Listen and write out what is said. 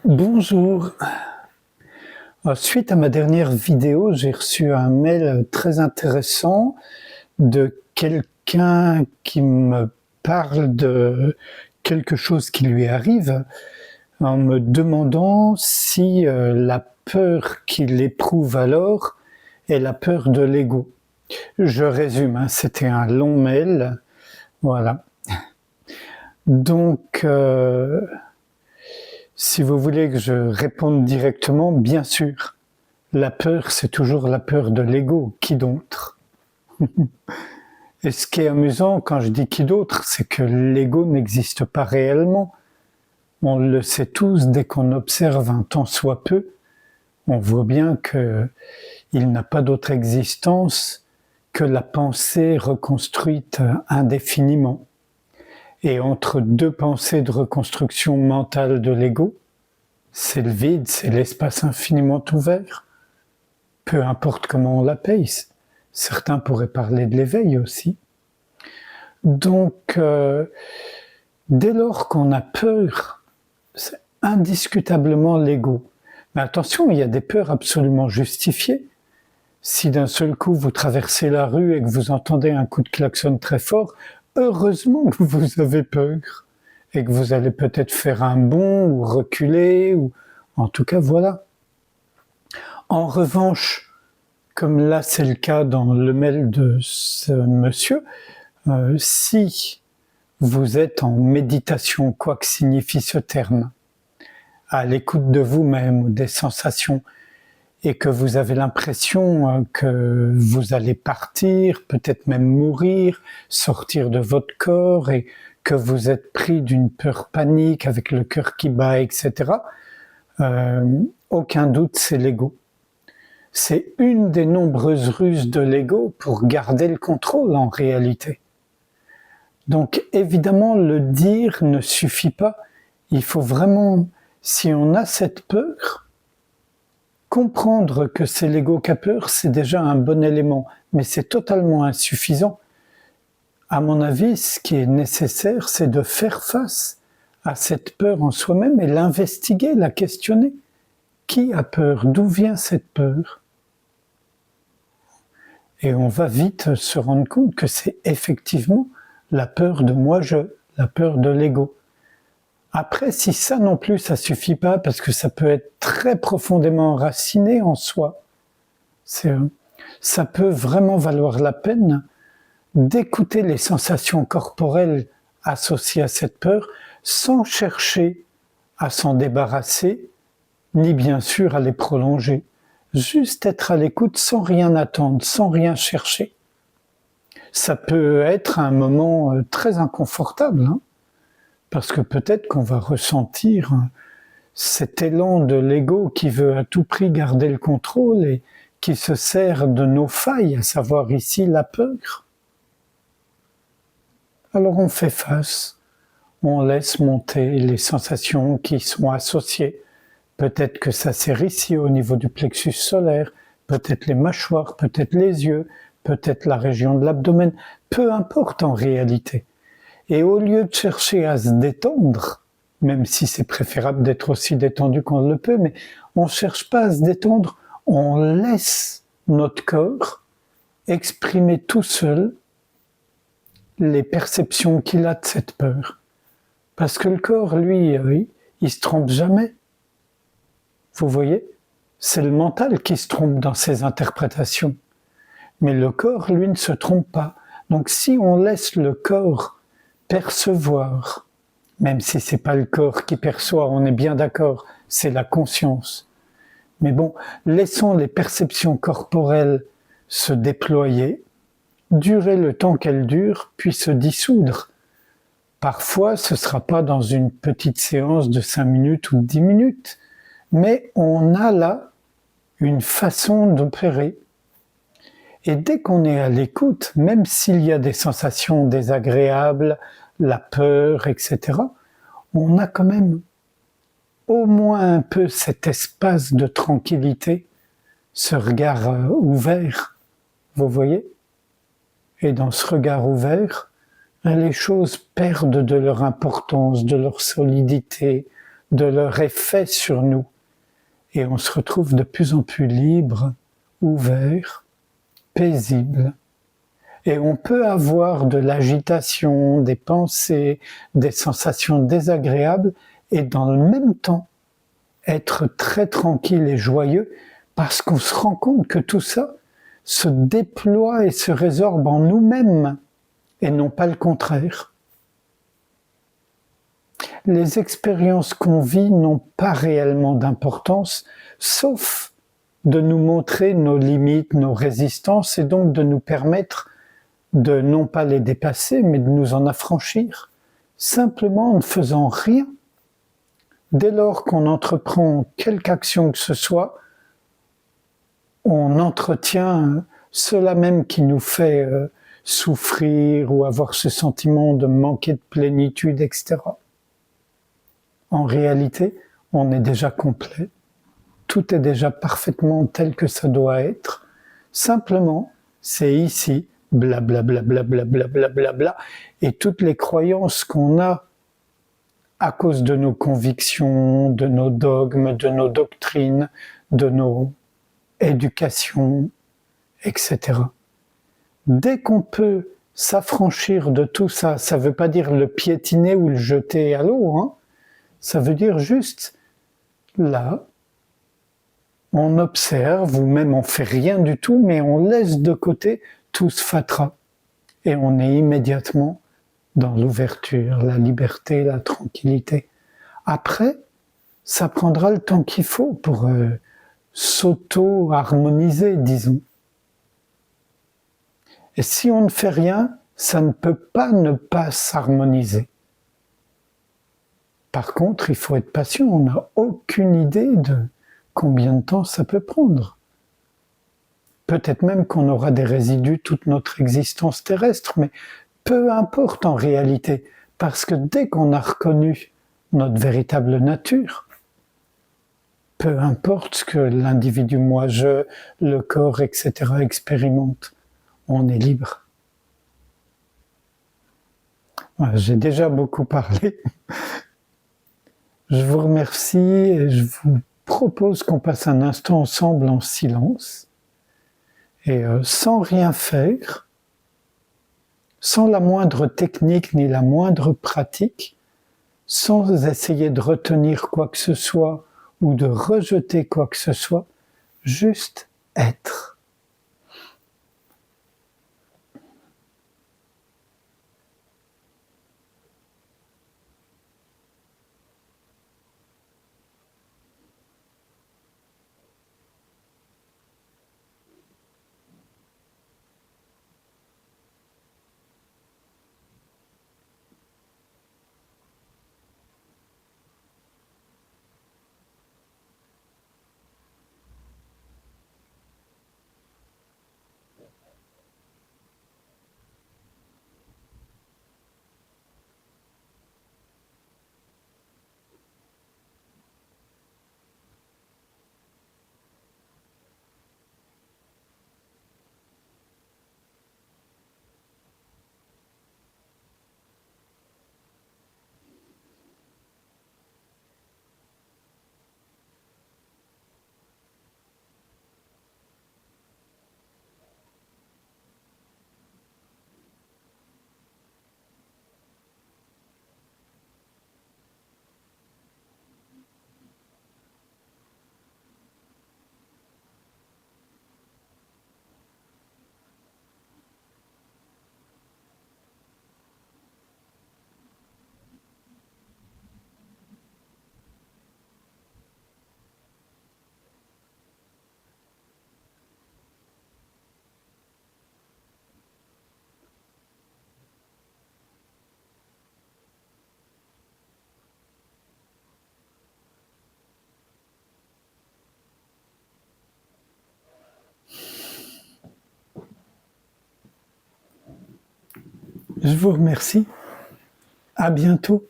Bonjour. Suite à ma dernière vidéo, j'ai reçu un mail très intéressant de quelqu'un qui me parle de quelque chose qui lui arrive en me demandant si la peur qu'il éprouve alors est la peur de l'ego. Je résume, c'était un long mail, voilà. Donc, si vous voulez que je réponde directement, bien sûr, la peur, c'est toujours la peur de l'ego, qui d'autre? Et ce qui est amusant quand je dis qui d'autre, c'est que l'ego n'existe pas réellement. On le sait tous, dès qu'on observe un tant soit peu, on voit bien qu'il n'a pas d'autre existence que la pensée reconstruite indéfiniment. Et entre deux pensées de reconstruction mentale de l'ego, c'est le vide, c'est l'espace infiniment ouvert. Peu importe comment on l'appelle, certains pourraient parler de l'éveil aussi. Donc, dès lors qu'on a peur, c'est indiscutablement l'ego. Mais attention, il y a des peurs absolument justifiées. Si d'un seul coup vous traversez la rue et que vous entendez un coup de klaxon très fort, heureusement que vous avez peur et que vous allez peut-être faire un bond ou reculer, ou en tout cas voilà. En revanche, comme là c'est le cas dans le mail de ce monsieur, si vous êtes en méditation, quoi que signifie ce terme, à l'écoute de vous-même ou des sensations, et que vous avez l'impression que vous allez partir, peut-être même mourir, sortir de votre corps, et que vous êtes pris d'une peur panique avec le cœur qui bat, etc., aucun doute, c'est l'ego. C'est une des nombreuses ruses de l'ego pour garder le contrôle en réalité. Donc évidemment, le dire ne suffit pas. Il faut vraiment, si on a cette peur, comprendre que c'est l'ego qui a peur, c'est déjà un bon élément, mais c'est totalement insuffisant. À mon avis, ce qui est nécessaire, c'est de faire face à cette peur en soi-même et l'investiguer, la questionner. Qui a peur? D'où vient cette peur? Et on va vite se rendre compte que c'est effectivement la peur de moi-je, la peur de l'ego. Après, si ça non plus, ça suffit pas, parce que ça peut être très profondément enraciné en soi, ça peut vraiment valoir la peine d'écouter les sensations corporelles associées à cette peur, sans chercher à s'en débarrasser, ni bien sûr à les prolonger. Juste être à l'écoute sans rien attendre, sans rien chercher. Ça peut être un moment très inconfortable, hein, parce que peut-être qu'on va ressentir cet élan de l'ego qui veut à tout prix garder le contrôle et qui se sert de nos failles, à savoir ici la peur. Alors on fait face, on laisse monter les sensations qui sont associées. Peut-être que ça sert ici au niveau du plexus solaire, peut-être les mâchoires, peut-être les yeux, peut-être la région de l'abdomen, peu importe en réalité. Et au lieu de chercher à se détendre, même si c'est préférable d'être aussi détendu qu'on le peut, mais on ne cherche pas à se détendre, on laisse notre corps exprimer tout seul les perceptions qu'il a de cette peur. Parce que le corps, lui, il se trompe jamais. Vous voyez? C'est le mental qui se trompe dans ses interprétations. Mais le corps, lui, ne se trompe pas. Donc si on laisse le corps percevoir, même si c'est pas le corps qui perçoit, on est bien d'accord, c'est la conscience. Mais bon, laissons les perceptions corporelles se déployer, durer le temps qu'elles durent, puis se dissoudre. Parfois, ce sera pas dans une petite séance de 5 minutes ou 10 minutes, mais on a là une façon d'opérer. Et dès qu'on est à l'écoute, même s'il y a des sensations désagréables, la peur, etc., on a quand même au moins un peu cet espace de tranquillité, ce regard ouvert, vous voyez? Et dans ce regard ouvert, les choses perdent de leur importance, de leur solidité, de leur effet sur nous. Et on se retrouve de plus en plus libre, ouvert, paisible. Et on peut avoir de l'agitation, des pensées, des sensations désagréables, et dans le même temps, être très tranquille et joyeux, parce qu'on se rend compte que tout ça se déploie et se résorbe en nous-mêmes, et non pas le contraire. Les expériences qu'on vit n'ont pas réellement d'importance, sauf de nous montrer nos limites, nos résistances, et donc de nous permettre de non pas les dépasser, mais de nous en affranchir, simplement en ne faisant rien. Dès lors qu'on entreprend quelque action que ce soit, on entretient cela même qui nous fait souffrir ou avoir ce sentiment de manquer de plénitude, etc. En réalité, on est déjà complet. Tout est déjà parfaitement tel que ça doit être. Simplement, c'est ici, blablabla, blablabla, et toutes les croyances qu'on a à cause de nos convictions, de nos dogmes, de nos doctrines, de nos éducations, etc. Dès qu'on peut s'affranchir de tout ça, ça ne veut pas dire le piétiner ou le jeter à l'eau, hein. Ça veut dire juste, là, on observe, ou même on fait rien du tout, mais on laisse de côté tout ce fatras. Et on est immédiatement dans l'ouverture, la liberté, la tranquillité. Après, ça prendra le temps qu'il faut pour s'auto-harmoniser, disons. Et si on ne fait rien, ça ne peut pas ne pas s'harmoniser. Par contre, il faut être patient, on n'a aucune idée de combien de temps ça peut prendre. Peut-être même qu'on aura des résidus toute notre existence terrestre, mais peu importe en réalité, parce que dès qu'on a reconnu notre véritable nature, peu importe ce que l'individu, moi, je, le corps, etc. expérimente, on est libre. Voilà, j'ai déjà beaucoup parlé. Je vous remercie et je vous propose qu'on passe un instant ensemble en silence et sans rien faire, sans la moindre technique ni la moindre pratique, sans essayer de retenir quoi que ce soit ou de rejeter quoi que ce soit, juste être. Je vous remercie. À bientôt.